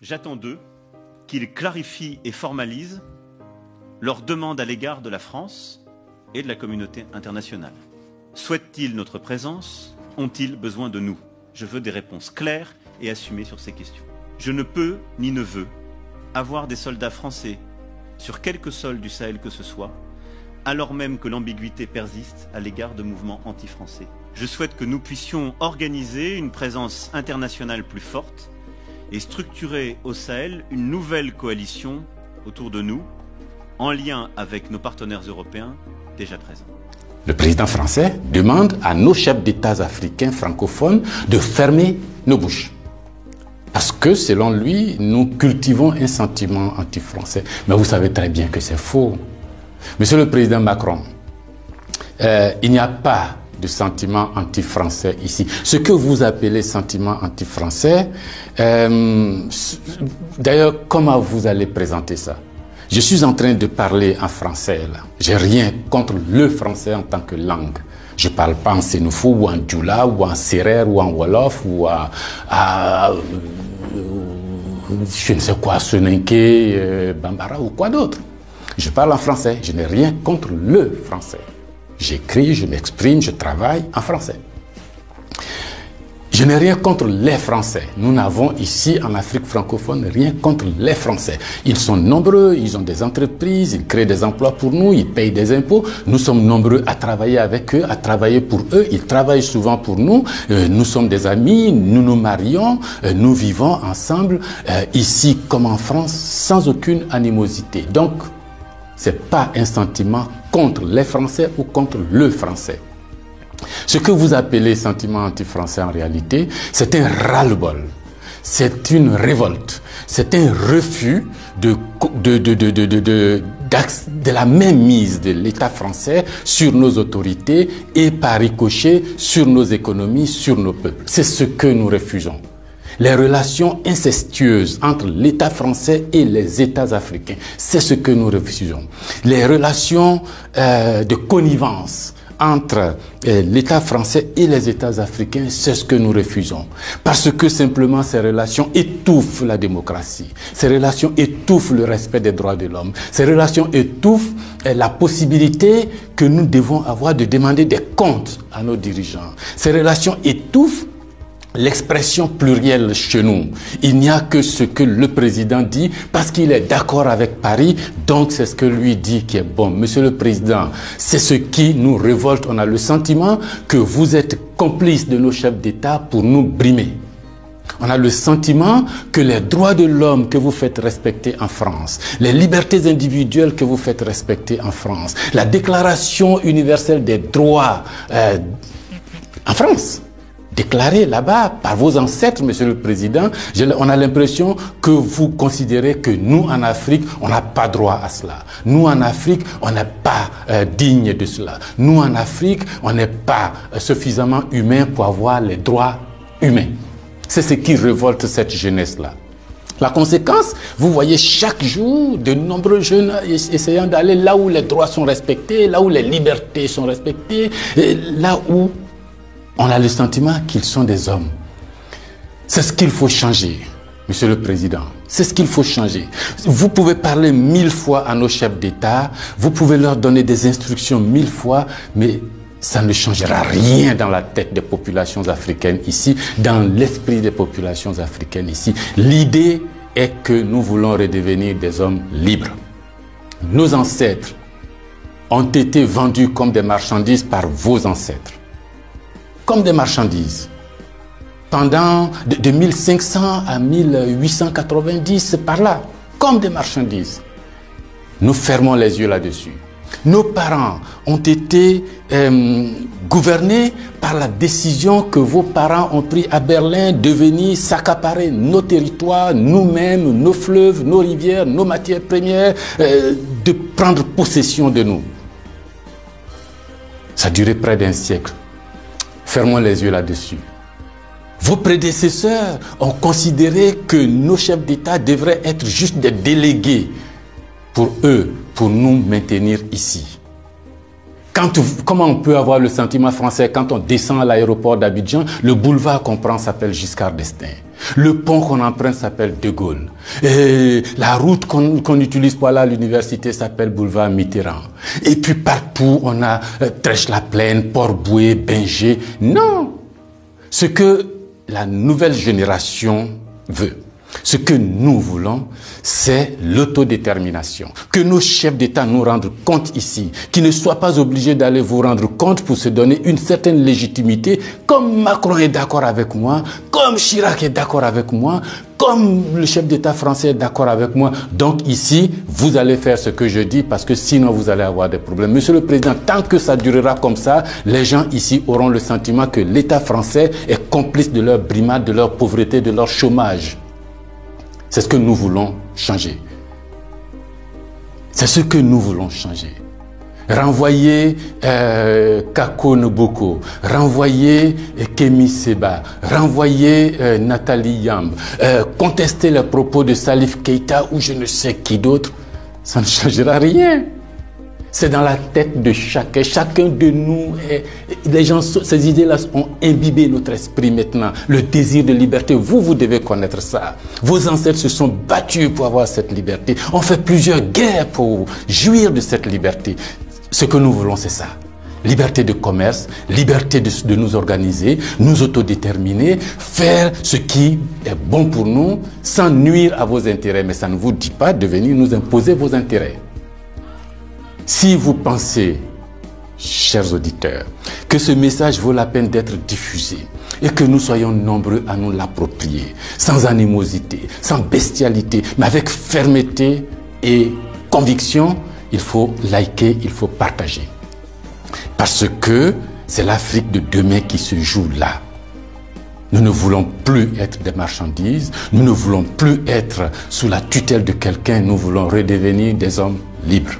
J'attends d'eux qu'ils clarifient et formalisent leurs demandes à l'égard de la France et de la communauté internationale. Souhaitent-ils notre présence? Ont-ils besoin de nous? Je veux des réponses claires et assumées sur ces questions. Je ne peux ni ne veux avoir des soldats français sur quelque sol du Sahel que ce soit, alors même que l'ambiguïté persiste à l'égard de mouvements anti-français. Je souhaite que nous puissions organiser une présence internationale plus forte et structurer au Sahel une nouvelle coalition autour de nous, en lien avec nos partenaires européens déjà présents. Le président français demande à nos chefs d'État africains francophones de fermer nos bouches. Parce que, selon lui, nous cultivons un sentiment anti-français. Mais vous savez très bien que c'est faux. Monsieur le président Macron, il n'y a pas de sentiment anti-français ici. Ce que vous appelez sentiment anti-français, d'ailleurs, comment vous allez présenter ça? Je suis en train de parler en français là. J'ai rien contre le français en tant que langue. Je parle pas en sénoufou ou en djoula ou en sérère ou en wolof ou je ne sais quoi, soninké, bambara ou quoi d'autre. Je parle en français. Je n'ai rien contre le français. J'écris, je m'exprime, je travaille en français. Je n'ai rien contre les Français. Nous n'avons ici en Afrique francophone rien contre les Français. Ils sont nombreux, ils ont des entreprises, ils créent des emplois pour nous, ils payent des impôts. Nous sommes nombreux à travailler avec eux, à travailler pour eux. Ils travaillent souvent pour nous. Nous sommes des amis, nous nous marions, nous vivons ensemble ici comme en France sans aucune animosité. Donc, c'est pas un sentiment contre les Français ou contre le Français. Ce que vous appelez sentiment anti-français en réalité, c'est un ras-le-bol, c'est une révolte, c'est un refus de la mainmise de l'État français sur nos autorités et par ricochet sur nos économies, sur nos peuples. C'est ce que nous refusons. Les relations incestueuses entre l'État français et les États africains, c'est ce que nous refusons. Les relations de connivence entre l'État français et les États africains, c'est ce que nous refusons. Parce que simplement ces relations étouffent la démocratie. Ces relations étouffent le respect des droits de l'homme. Ces relations étouffent la possibilité que nous devons avoir de demander des comptes à nos dirigeants. Ces relations étouffent l'expression plurielle chez nous. Il n'y a que ce que le président dit parce qu'il est d'accord avec Paris, donc c'est ce que lui dit qui est bon. Monsieur le président, c'est ce qui nous révolte. On a le sentiment que vous êtes complice de nos chefs d'État pour nous brimer. On a le sentiment que les droits de l'homme que vous faites respecter en France, les libertés individuelles que vous faites respecter en France, la Déclaration universelle des droits en France, déclaré là-bas par vos ancêtres, Monsieur le Président, on a l'impression que vous considérez que nous, en Afrique, on n'a pas droit à cela. Nous, en Afrique, on n'est pas digne de cela. Nous, en Afrique, on n'est pas suffisamment humain pour avoir les droits humains. C'est ce qui révolte cette jeunesse-là. La conséquence, vous voyez chaque jour de nombreux jeunes essayant d'aller là où les droits sont respectés, là où les libertés sont respectées, là où on a le sentiment qu'ils sont des hommes. C'est ce qu'il faut changer, Monsieur le Président. C'est ce qu'il faut changer. Vous pouvez parler 1000 fois à nos chefs d'État, vous pouvez leur donner des instructions 1000 fois, mais ça ne changera rien dans la tête des populations africaines ici, dans l'esprit des populations africaines ici. L'idée est que nous voulons redevenir des hommes libres. Nos ancêtres ont été vendus comme des marchandises par vos ancêtres. Comme des marchandises. Pendant de 1500 à 1890, par là, comme des marchandises. Nous fermons les yeux là-dessus. Nos parents ont été gouvernés par la décision que vos parents ont prise à Berlin de venir s'accaparer nos territoires, nous-mêmes, nos fleuves, nos rivières, nos matières premières, de prendre possession de nous. Ça a duré près d'un siècle. Fermons les yeux là-dessus. Vos prédécesseurs ont considéré que nos chefs d'État devraient être juste des délégués pour eux, pour nous maintenir ici. Comment on peut avoir le sentiment français quand on descend à l'aéroport d'Abidjan? Le boulevard qu'on prend s'appelle Giscard d'Estaing. Le pont qu'on emprunte s'appelle De Gaulle. Et la route qu'on utilise pour aller à l'université s'appelle boulevard Mitterrand. Et puis partout, on a Trèche-la-Plaine, Port-Bouët, Binger. Non! Ce que la nouvelle génération veut, ce que nous voulons, c'est l'autodétermination. Que nos chefs d'État nous rendent compte ici, qu'ils ne soient pas obligés d'aller vous rendre compte pour se donner une certaine légitimité, comme Macron est d'accord avec moi, comme Chirac est d'accord avec moi, comme le chef d'État français est d'accord avec moi. Donc ici, vous allez faire ce que je dis parce que sinon vous allez avoir des problèmes. Monsieur le Président, tant que ça durera comme ça, les gens ici auront le sentiment que l'État français est complice de leur brimade, de leur pauvreté, de leur chômage. C'est ce que nous voulons changer. C'est ce que nous voulons changer. Renvoyer Kako Noboko, renvoyer Kémy Séba, renvoyer Nathalie Yamb, contester les propos de Salif Keïta ou je ne sais qui d'autre, ça ne changera rien. C'est dans la tête de chacun. Chacun de nous, les gens, ces idées-là ont imbibé notre esprit maintenant. Le désir de liberté, vous devez connaître ça. Vos ancêtres se sont battus pour avoir cette liberté. On fait plusieurs guerres pour jouir de cette liberté. Ce que nous voulons, c'est ça. Liberté de commerce, liberté de nous organiser, nous autodéterminer, faire ce qui est bon pour nous sans nuire à vos intérêts. Mais ça ne vous dit pas de venir nous imposer vos intérêts. Si vous pensez, chers auditeurs, que ce message vaut la peine d'être diffusé et que nous soyons nombreux à nous l'approprier, sans animosité, sans bestialité, mais avec fermeté et conviction, il faut liker, il faut partager. Parce que c'est l'Afrique de demain qui se joue là. Nous ne voulons plus être des marchandises, nous ne voulons plus être sous la tutelle de quelqu'un, nous voulons redevenir des hommes libres.